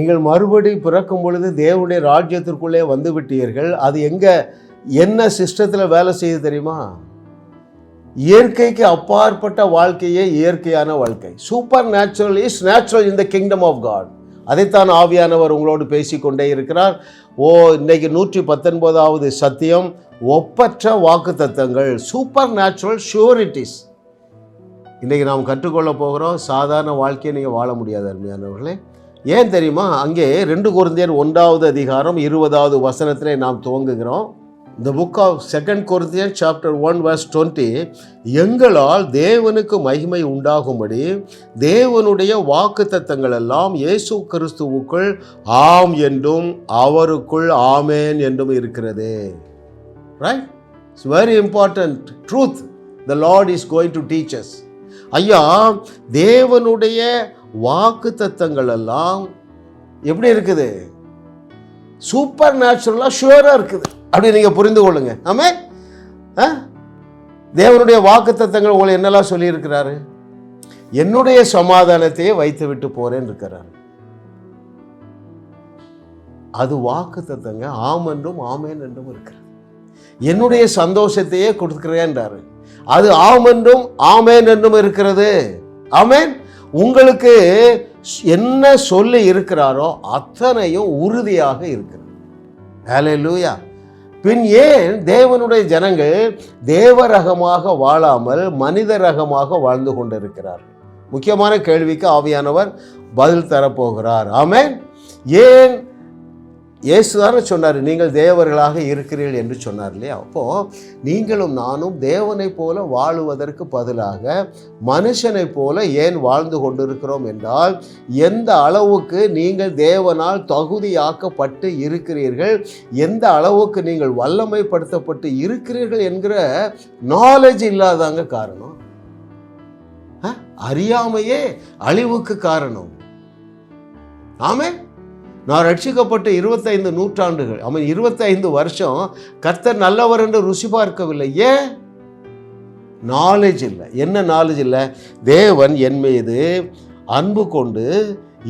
நீங்கள் மறுபடி பிறக்கும் பொழுது தேவனுடைய ராஜ்யத்திற்குள்ளே வந்து விட்டீர்கள். அது என்ன சிஸ்டத்தில் வேலை செய்யுது தெரியுமா? இயற்கைக்கு அப்பாற்பட்ட வாழ்க்கையே இயற்கையான வாழ்க்கை. Super natural is natural in the kingdom of God. அதைத்தான் ஆவியானவர் உங்களோடு பேசிக்கொண்டே இருக்கிறார். இன்னைக்கு 119வது சத்தியம், ஒப்பற்ற வாக்கு தத்தங்கள், சூப்பர் நேச்சுரல் ஷூரிட்டிஸ். இன்றைக்கி நாம் கற்றுக்கொள்ள போகிறோம். சாதாரண வாழ்க்கையை நீங்கள் வாழ முடியாது அருமையானவர்களே. ஏன் தெரியுமா? அங்கே 2 கொரிந்தியர் 1வது அதிகாரம் 20வது வசனத்திலே நாம் துவங்குகிறோம். The book of 2 Corinthians chapter 1 verse 20, எங்களால் தேவனுக்கு மகிமை உண்டாகும்படி தேவனுடைய வாக்குத்தத்தங்கள் எல்லாம் இயேசு கிறிஸ்துவுக்குள் ஆம் என்றும் அவருக்குள் ஆமேன் என்றும் இருக்கிறது. Right? It's very important truth the Lord is going to teach us. ஐயா, தேவனுடைய வாக்குத்தத்தங்கள் எல்லாம் எப்படி இருக்குது? சூப்பர் நேச்சுரலாக ஷுவராக இருக்குது. அப்படி நீங்கள் புரிந்து கொள்ளுங்க. ஆமென். தேவனுடைய வாக்குத்தத்தங்கள் உங்களை என்னெல்லாம் சொல்லியிருக்கிறாரு? என்னுடைய சமாதானத்தையே வைத்து விட்டு போறேன்னு இருக்கிறாரு. அது வாக்குத்தத்தங்க. ஆம் என்றும் ஆமேன் என்றும் இருக்கிறது. என்னுடைய சந்தோஷத்தையே கொடுக்கிறேன்றாரு. அது ஆம் என்றும் ஆமேன் என்றும் இருக்கிறது. ஆமேன். உங்களுக்கு என்ன சொல்லி இருக்கிறாரோ அத்தனையும் உறுதியாக இருக்கிறது. ஹல்லேலூயா. பின் ஏன் தேவனுடைய ஜனங்கள் தேவரகமாக வாழாமல் மனித ரகமாக வாழ்ந்து கொண்டிருக்கிறார்? முக்கியமான கேள்விக்கு ஆவியானவர் பதில் தரப்போகிறார். ஆமென். ஏன்? இயேசுதானே சொன்னார், நீங்கள் தேவர்களாக இருக்கிறீர்கள் என்று சொன்னார் இல்லையா? அப்போது நீங்களும் நானும் தேவனை போல வாழுவதற்கு பதிலாக மனுஷனை போல ஏன் வாழ்ந்து கொண்டிருக்கிறோம் என்றால், எந்த அளவுக்கு நீங்கள் தேவனால் தகுதியாக்கப்பட்டு இருக்கிறீர்கள், எந்த அளவுக்கு நீங்கள் வல்லமைப்படுத்தப்பட்டு இருக்கிறீர்கள் என்கிற நாலேஜ் இல்லாதாங்க காரணம். அறியாமையே அழிவுக்கு காரணம். ஆமென். நான் ரட்சிக்கப்பட்டு 25 நூற்றாண்டுகள், 25 வருஷம் கர்த்தர் நல்லவர் என்று ருசி பார்க்கவில்லை. ஏன்? நாலேஜ் இல்லை. என்ன நாலேஜ் இல்லை? தேவன் என் மீது அன்பு கொண்டு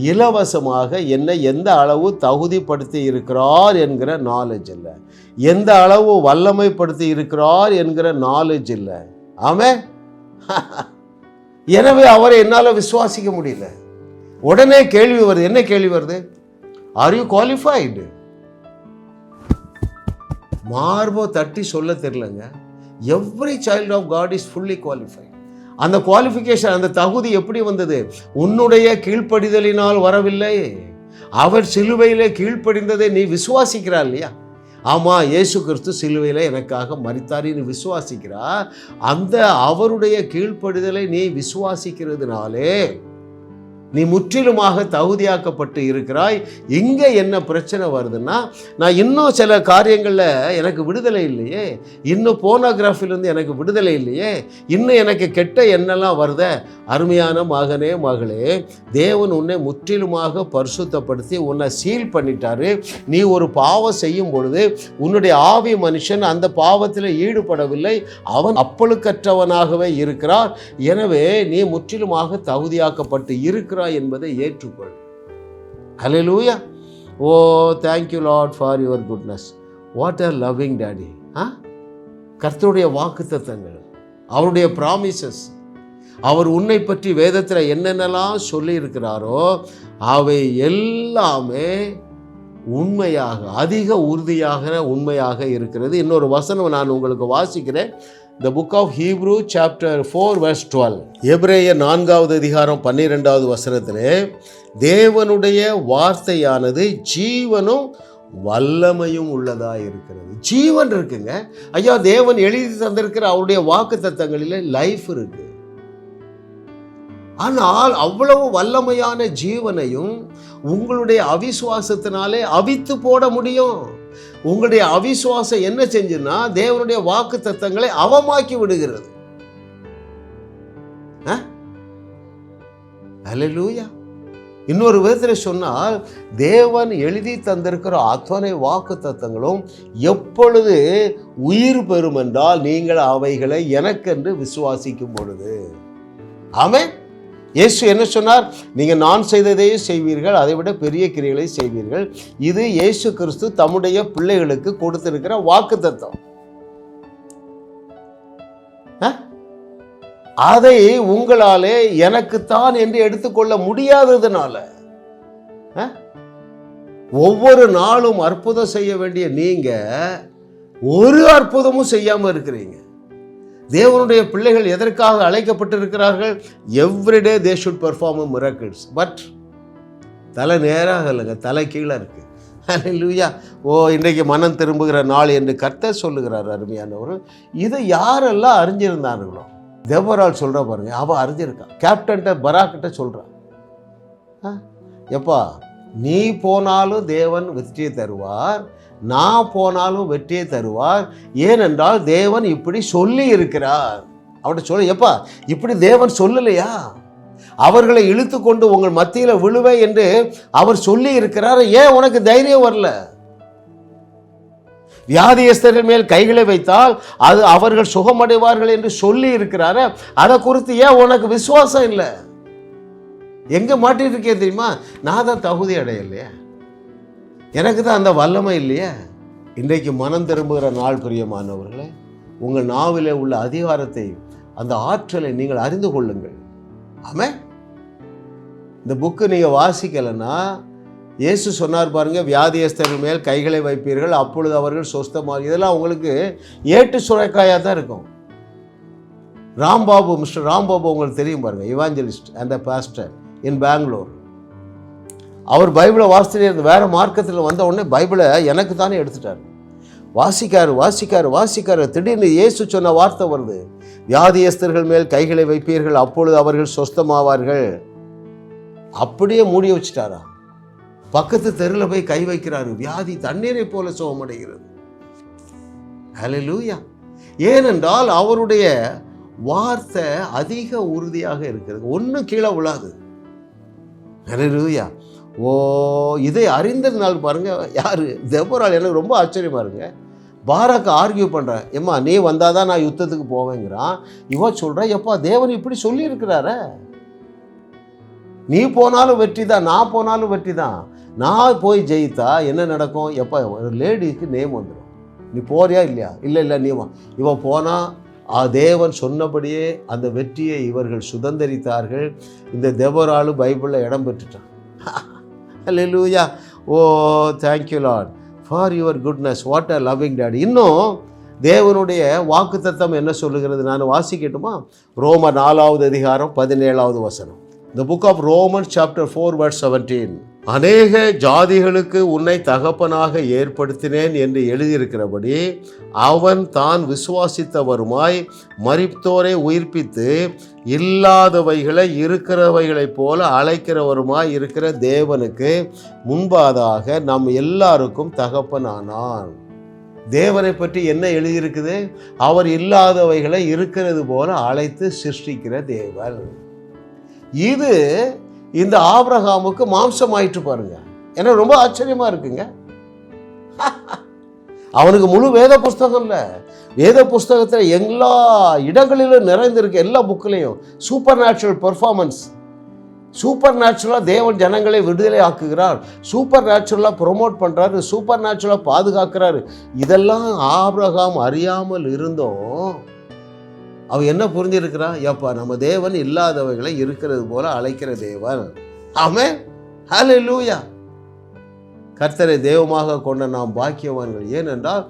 இலவசமாக என்னை எந்த அளவு தகுதிப்படுத்தி இருக்கிறார் என்கிற நாலேஜ் இல்லை. எந்த அளவு வல்லமைப்படுத்தி இருக்கிறார் என்கிற நாலேஜ் இல்லை. ஆமென். எனவே அவரை என்னால் விசுவாசிக்க முடியல. உடனே கேள்வி வருது. என்ன கேள்வி வருது? Are you qualified? மார்போ தட்டி சொல்ல தெரியலங்க. Every child of God is fully qualified. அந்த குவாலிஃபிகேஷன், அந்த தகுதி எப்படி வந்தது? உன்னுடைய கீழ்ப்படிதலினால் வரவில்லை. அவர் சிலுவையிலே கீழ்ப்படிந்ததை நீ விசுவாசிக்கிறார் இல்லையா? ஆமாம், இயேசு கிறிஸ்து சிலுவையில் எனக்காக மரித்தார் நீ விசுவாசிக்கிறா. அந்த அவருடைய கீழ்ப்படிதலை நீ விசுவாசிக்கிறதுனாலே நீ முற்றிலுமாக தகுதியாக்கப்பட்டு இருக்கிறாய். இங்கே என்ன பிரச்சனை வருதுன்னா, நான் இன்னும் சில காரியங்களில் எனக்கு விடுதலை இல்லையே, இன்னும் போனோகிராஃபிலேருந்து எனக்கு விடுதலை இல்லையே, இன்னும் எனக்கு கெட்ட எண்ணெல்லாம் வருத. அருமையான மகனே மகளே, தேவன் உன்னை முற்றிலுமாக பரிசுத்தப்படுத்தி உன்னை சீல் பண்ணிட்டாரு. நீ ஒரு பாவம் செய்யும் பொழுது உன்னுடைய ஆவி மனுஷன் அந்த பாவத்தில் ஈடுபடவில்லை, அவன் அப்பழுக்கற்றவனாகவே இருக்கிறார். எனவே நீ முற்றிலுமாக தகுதியாக்கப்பட்டு இருக்கிறார் என்பதை ஏற்றுக்கொள். Hallelujah. Oh, thank you Lord for your goodness. What are loving daddy. கர்த்தருடைய வாக்குத்தத்தங்கள், அவருடைய ப்ராமிசஸ், அவர் உன்னை பற்றி வேதத்தில் என்னென்னலாம் சொல்லி இருக்கிறாரோ அவை எல்லாமே உண்மையாக, அதிக உறுதியாக உண்மையாக இருக்கிறது. இன்னொரு வசனம் நான் உங்களுக்கு வாசிக்கிறேன். The book of Hebrew chapter 4 verse 12. எபிரேயர் 4வது அதிகாரம் 12வது வசனத்திலே, தேவனுடைய வார்த்தையானது ஜீவனும் வல்லமையும் உள்ளதா இருக்கிறது. ஜீவன் இருக்குங்க ஐயா. தேவன் எழுதி தந்திருக்கிற அவருடைய வாக்குத்தத்தங்களிலே லைஃப் இருக்கு. ஆனால் அவ்வளவு வல்லமையான ஜீவனையும் உங்களுடைய அவிசுவாசத்தினாலே அவித்து போட முடியும். உங்களுடைய அவிசுவாசம் என்ன செஞ்சுன்னா தேவனுடைய வாக்குத்தத்தங்களை அவமாக்கி விடுகிறது. ஹல்லேலூயா. இன்னொரு விதத்தில் சொன்னால், தேவன் எழுதி தந்திருக்கிற அத்தனை வாக்குத்தத்தங்களும் எப்பொழுது உயிர் பெறும் என்றால் நீங்கள் அவைகளை எனக்கென்று விசுவாசிக்கும் பொழுது. ஆமென். இயேசு என்ன சொன்னார்? நீங்கள் நான் செய்ததையே செய்வீர்கள், அதை விட பெரிய கிரியைகளை செய்வீர்கள். இது இயேசு கிறிஸ்து தம்முடைய பிள்ளைகளுக்கு கொடுத்திருக்கிற வாக்குத்தத்தம். அதை உங்களாலே எனக்குத்தான் என்று எடுத்துக்கொள்ள முடியாததுனால, ஒவ்வொரு நாளும் அற்புதம் செய்ய வேண்டிய நீங்க ஒரு அற்புதமும் செய்யாம இருக்கிறீங்க. தேவனுடைய பிள்ளைகள் எதற்காக அழைக்கப்பட்டிருக்கிறார்கள்? Everyday they should perform miracles. But தலை நேராக இல்லைங்க, தலை கீழே இருக்கு. அல்லேலூயா. இன்றைக்கு மனம் திரும்புகிற நாள் என்று கர்த்தர் சொல்லுகிறார். அருமையானவர், இதை யாரெல்லாம் அறிஞ்சிருந்தார்களோ, தேவரால் சொல்ற பாருங்க, அவ அறிஞ்சிருக்கான். கேப்டன்ட்ட பராக்கிட்ட சொல்றான், எப்பா நீ போனாலும் தேவன் வெற்றியை தருவார், நான் போனாலும் வெற்றியை தருவார். ஏனென்றால் தேவன் இப்படி சொல்லி இருக்கிறார். அவர்கிட்ட சொல்ல, எப்பா இப்படி தேவன் சொல்லலையா? அவர்களை இழுத்து கொண்டு உங்கள் மத்தியில் விழுவே என்று அவர் சொல்லி இருக்கிறார். ஏன் உனக்கு தைரியம் வரல? வியாதியஸ்தர்கள் மேல் கைகளை வைத்தால் அது அவர்கள் சுகமடைவார்கள் என்று சொல்லி இருக்கிறாரு. அதை குறித்து ஏன் உனக்கு விசுவாசம் இல்லை? எங்க மாட்டிட்டு இருக்கே தெரியுமா? நான் தான் தகுதி அடையலையே, எனக்கு தான் அந்த வல்லமை இல்லையே. இன்றைக்கு மனம் திரும்புகிற நாள் பிரியமானவர்களே, உங்கள் நாவிலே உள்ள அதிகாரத்தை, அந்த ஆற்றலை நீங்கள் அறிந்து கொள்ளுங்கள். ஆமென். இந்த புக்கு நீங்கள் வாசிக்கலைன்னா, இயேசு சொன்னார் பாருங்க, வியாதியஸ்தர்கள் மேல் கைகளை வைப்பீர்கள், அப்பொழுது அவர்கள் சொஸ்தமாக. இதெல்லாம் உங்களுக்கு ஏட்டு சுரைக்காயாக தான் இருக்கும். ராம்பாபு, மிஸ்டர் ராம்பாபு உங்களுக்கு தெரியும் பாருங்க, இவாஞ்சலிஸ்ட் அண்ட் பாஸ்டர் இன் பெங்களூர். அவர் பைபிளை வாசித்துட்டே இருந்து வேற மார்க்கத்தில் வந்த உடனே பைபிளை எனக்கு தானே எடுத்துட்டார். வாசிக்காரு. திடீர்னு இயேசு சொன்ன வார்த்தை வருது, வியாதியஸ்தர்கள் மேல் கைகளை வைப்பீர்கள், அப்பொழுது அவர்கள் சொஸ்தமாவார்கள். அப்படியே மூடி வச்சுட்டாரா? பக்கத்து தெருவில் போய் கை வைக்கிறாரு, வியாதி தண்ணீரை போல சுகமடைகிறது. ஹல்லேலூயா. ஏனென்றால் அவருடைய வார்த்தை அதிக உறுதியாக இருக்கிறது, ஒன்றும் கீழே விழாது. ஹல்லேலூயா. இதை அறிந்ததுனால பாருங்க, யாரு? தெபோராள். எனக்கு ரொம்ப ஆச்சரியமா இருங்க. பாராக்கு ஆர்கியூ பண்ணுறேன், எம்மா நீ வந்தாதான் நான் யுத்தத்துக்கு போவேங்கிறான். இவன் சொல்கிறேன், எப்பா தேவன் இப்படி சொல்லி இருக்கிறார, நீ போனாலும் வெற்றி தான், நான் போனாலும் வெற்றி தான். நான் போய் ஜெயித்தா என்ன நடக்கும்? எப்போ ஒரு லேடிக்கு நேம் வந்துடும். நீ போறியா இல்லையா? இல்லை நீ இவன் போனால் தேவன் சொன்னபடியே அந்த வெற்றியை இவர்கள் சுதந்திரித்தார்கள். இந்த தெபோராள் பைபிளில் இடம் பெற்றுட்டான். Hallelujah. Thank you Lord for your goodness. What a loving daddy. இன்னும் தேவனுடைய வாக்குத்தத்தம் என்ன சொல்லுகிறது? நான் வாசிக்கட்டுமா? ரோமர் 4வது அதிகாரம் 17வது வசனம். The book of Romans chapter 4 verse 17. அநேக ஜாதிகளுக்கு உன்னை தகப்பனாக ஏற்படுத்தினேன் என்று எழுதியிருக்கிறபடி அவன் தான் விசுவாசித்தவருமாய் மரித்தோரை உயிர்ப்பித்து இல்லாதவைகளை இருக்கிறவைகளைப் போல அழைக்கிறவருமாய் இருக்கிற தேவனுக்கு முன்பாதாக நம் எல்லாருக்கும் தகப்பனானான். தேவனை பற்றி என்ன எழுதியிருக்குது? அவர் இல்லாதவைகளை இருக்கிறது போல அழைத்து சிருஷ்டிக்கிற தேவன். இது இந்த ஆபிரகாமுக்கு மாம்சமாயிற்று பாருங்க. எனக்கு ரொம்ப ஆச்சரியமா இருக்குங்க. அவனுக்கு முழு வேத புஸ்தகம் இல்லை, வேத புஸ்தகத்தில் எல்லா இடங்களிலும் நிறைந்திருக்கு. எல்லா புக்கிலையும் சூப்பர் நேச்சுரல் பெர்ஃபார்மன்ஸ். சூப்பர் நேச்சுரலாக தேவன் ஜனங்களை விடுதலை ஆக்குகிறார், சூப்பர் நேச்சுரலாக ப்ரொமோட் பண்ணுறாரு, சூப்பர் நேச்சுரலாக பாதுகாக்கிறாரு. இதெல்லாம் ஆபிரகாம் அறியாமல் இருந்தோம். அவன் என்ன புரிஞ்சிருக்கிறான்? எப்பா நம்ம தேவன் இல்லாதவைகளை இருக்கிறது போல அழைக்கிற தேவன். ஆமென். ஹல்லேலூயா. கர்த்தரை தெய்வமாக கொண்ட நாம் பாக்கியவான்கள். ஏனென்றால்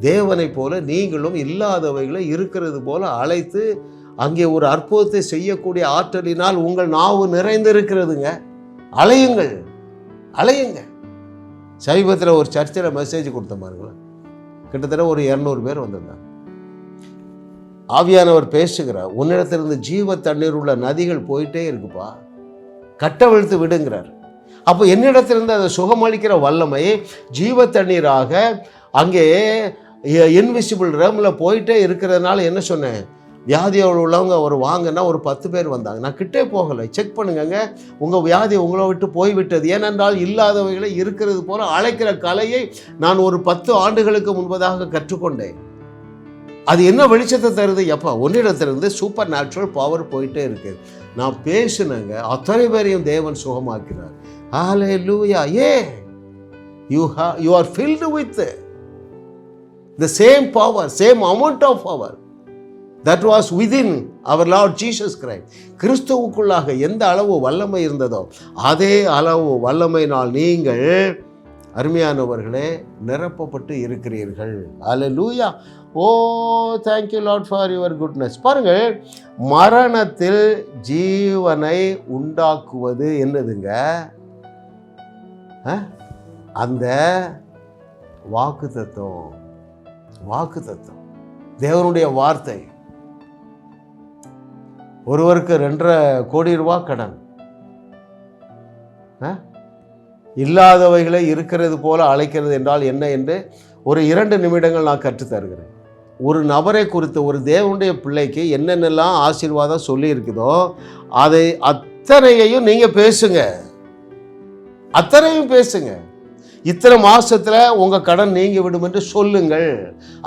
தேவனை போல நீங்களும் இல்லாதவைகளை இருக்கிறது போல அழைத்து அங்கே ஒரு அற்புதத்தை செய்யக்கூடிய ஆற்றலினால் உங்கள் நாவு நிறைந்திருக்கிறதுங்க. அலையுங்க. சமீபத்தில் ஒரு சர்ச்சில் மெசேஜ் கொடுத்த பாருங்களேன், கிட்டத்தட்ட ஒரு 200 பேர் வந்திருந்தாங்க. ஆவியானவர் பேசுகிறார், உன்னிடத்திலிருந்து ஜீவ தண்ணீர் உள்ள நதிகள் போயிட்டே இருக்குப்பா, கட்டவிழ்த்து விடுங்கிறார். அப்போ என்னிடத்திலிருந்து அதை சுகமளிக்கிற வல்லமை ஜீவ தண்ணீராக அங்கே இன்விசிபிள் ரேமில் போயிட்டே இருக்கிறதுனால என்ன சொன்னேன், வியாதியோடு உள்ளவங்க ஒரு வாங்கன்னா ஒரு 10 பேர் வந்தாங்க. நான் கிட்டே போகலை, செக் பண்ணுங்க, உங்கள் வியாதி உங்களை விட்டு போய்விட்டது. ஏனென்றால் இல்லாதவைகளை இருக்கிறது போல அழைக்கிற கலையை நான் ஒரு 10 ஆண்டுகளுக்கு முன்பதாக கற்றுக்கொண்டேன். அது என்ன வெளிச்சத்தை தருது? எப்போ உன்னிடத்திலிருந்து சூப்பர் நேச்சுரல் பவர் போயிட்டே இருக்கு. நான் பேசுனேங்க, அத்தனை பேரையும் தேவன் சுகமாக்கிறார். ஹல்லேலூயா. You are filled with the same power, same amount of power that was within our Lord Jesus Christ. கிறிஸ்துவுக்குள்ளாக எந்த அளவு வல்லமை இருந்ததோ அதே அளவு வல்லமையினால் நீங்கள் அருமையானவர்களே நிரப்பப்பட்டு இருக்கிறீர்கள். Hallelujah. Oh thank you Lord for your goodness. பாருங்கள், மரணத்தில் ஜீவனை உண்டாக்குவது என்னதுங்க? அந்த வாக்குத்தத்தம், வாக்குத்தத்தம், தேவனுடைய வார்த்தை. ஒருவருக்கு 2.5 கோடி ரூபாய் கடன், இல்லாதவைகளை இருக்கிறது போல அழைக்கிறது என்றால் என்ன என்று ஒரு 2 நிமிடங்கள் நான் கற்றுத்தருகிறேன். ஒரு நபரை குறித்து, ஒரு தேவனுடைய பிள்ளைக்கு என்னென்னலாம் ஆசீர்வாதம் சொல்லி இருக்குதோ அதை அத்தனையையும் நீங்கள் பேசுங்க, அத்தனையும் பேசுங்க. இத்தனை மாசத்தில் உங்கள் கடன் நீங்கி விடும் என்று சொல்லுங்கள்.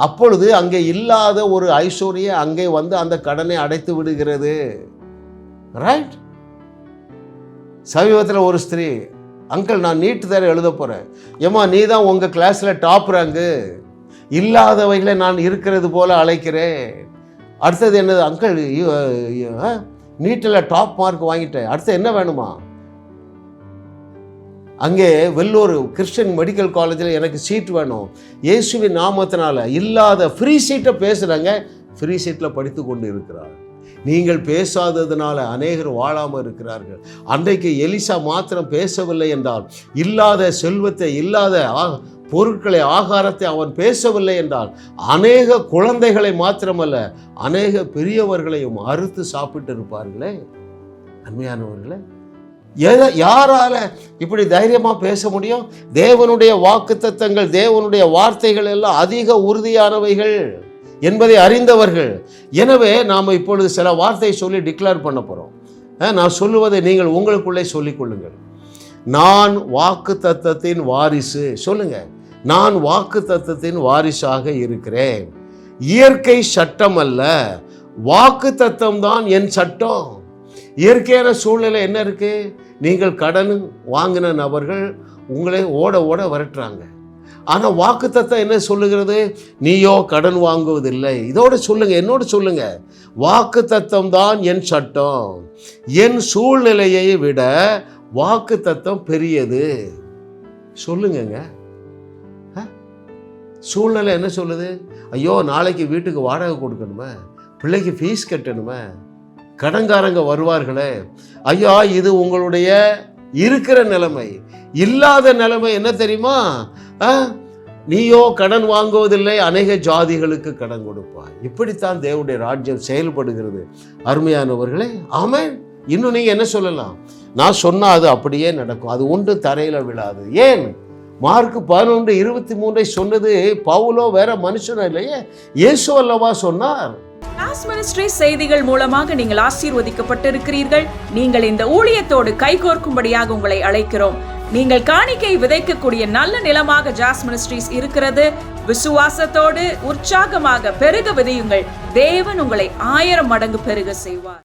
அப்பொழுது அங்கே இல்லாத ஒரு ஐஸ்வர்யம் அங்கே வந்து அந்த கடனை அடைத்து விடுகிறது. ரைட்? சமீபத்தில் ஒரு ஸ்திரீ, அங்கிள் நான் நீட்டு தேர்வு எழுத போகிறேன். ஏம்மா நீ தான் உங்கள் கிளாஸில் டாப் ரேங்கு, இல்லாதவைகளை நான் இருக்கிறது போல அழைக்கிறேன். அடுத்தது என்னது? அங்கிள் நீட்டில் டாப் மார்க் வாங்கிட்டேன், அடுத்து என்ன வேணுமா? அங்கே வெள்ளூர் கிறிஸ்டியன் மெடிக்கல் காலேஜில் எனக்கு சீட் வேணும், இயேசுவின் நாமத்தினால. இல்லாத ஃப்ரீ சீட்டை பேசுகிறாங்க, ஃப்ரீ சீட்டில் படித்து கொண்டு இருக்கிறார். நீங்கள் பேசாததுனால அநேகர் வாழாமல் இருக்கிறார்கள். அன்றைக்கு எலிசா மாத்திரம் பேசவில்லை என்றால், இல்லாத செல்வத்தை, இல்லாத பொருட்களை, ஆகாரத்தை அவன் பேசவில்லை என்றால், அநேக குழந்தைகளை மாத்திரமல்ல அநேக பெரியவர்களையும் அறுத்து சாப்பிட்டு இருப்பார்களே. அருமையானவர்களே, யாரால இப்படி தைரியமாக பேச முடியும்? தேவனுடைய வாக்குத்தத்தங்கள், தேவனுடைய வார்த்தைகள் எல்லாம் அதிக உறுதியானவைகள் என்பதை அறிந்தவர்கள். எனவே நாம் இப்பொழுது சில வார்த்தையை சொல்லி டிக்ளேர் பண்ண போகிறோம். நான் சொல்லுவதை நீங்கள் உங்களுக்குள்ளே சொல்லிக் கொள்ளுங்கள். நான் வாக்குத்தத்தத்தின் வாரிசு. சொல்லுங்க, நான் வாக்குத்தத்தத்தின் வாரிசாக இருக்கிறேன். இயற்கை சட்டம் அல்ல, வாக்குத்தத்தம் தான் என் சட்டம். இயற்கையான சூழ்நிலை என்ன இருக்கு? நீங்கள் கடன் வாங்கின நபர்கள் உங்களை ஓட ஓட விரட்டுறாங்க. ஆனால் வாக்குத்தத்தம் என்ன சொல்லுகிறது? நீயோ கடன் வாங்குவதில்லை. இதோட சொல்லுங்க, என்னோட சொல்லுங்க, வாக்குத்தத்தம் தான் என் சட்டம். என் சூழ்நிலையை விட வாக்குத்தத்தம் பெரியது. சொல்லுங்க. சூழ்நிலை என்ன சொல்லுது? ஐயோ நாளைக்கு வீட்டுக்கு வாடகை கொடுக்கணுமே, பிள்ளைக்கு ஃபீஸ் கட்டணுமே, கடன்காரங்க வருவார்களே. ஐயா, இது உங்களுடைய இருக்கிற நிலைமை. இல்லாத நிலைமை என்ன தெரியுமா? நீயோ கடன் வாங்குவதில்லை, அநேக ஜாதிகளுக்கு கடன் கொடுப்பாய். இப்படித்தான் தேவனுடைய ராஜ்யம் செயல்படுகிறது. அருமையானவர்களே, ஆமென். இன்னும் நீங்க என்ன சொல்லலாம்? நான் சொன்னா அது அப்படியே நடக்கும், அது ஒன்று தரையில விழாது. ஏன்? மார்க் 11:23 சொன்னது பவுலோ வேற மனுஷனா இல்லையே, இயேசு அல்லவா சொன்னார். ஜாஸ் மினிஸ்ட்ரிஸ் செய்திகள் மூலமாக நீங்கள் ஆசீர்வதிக்கப்பட்டிருக்கிறீர்கள். நீங்கள் இந்த ஊழியத்தோடு கைகோர்க்கும்படியாக உங்களை அழைக்கிறோம். நீங்கள் காணிக்கை விதைக்கக்கூடிய நல்ல நிலமாக ஜாஸ் மினிஸ்ட்ரிஸ் இருக்கிறது. விசுவாசத்தோடு உற்சாகமாக பெருக விதையுங்கள். தேவன் உங்களை 1000 மடங்கு பெருக செய்வார்.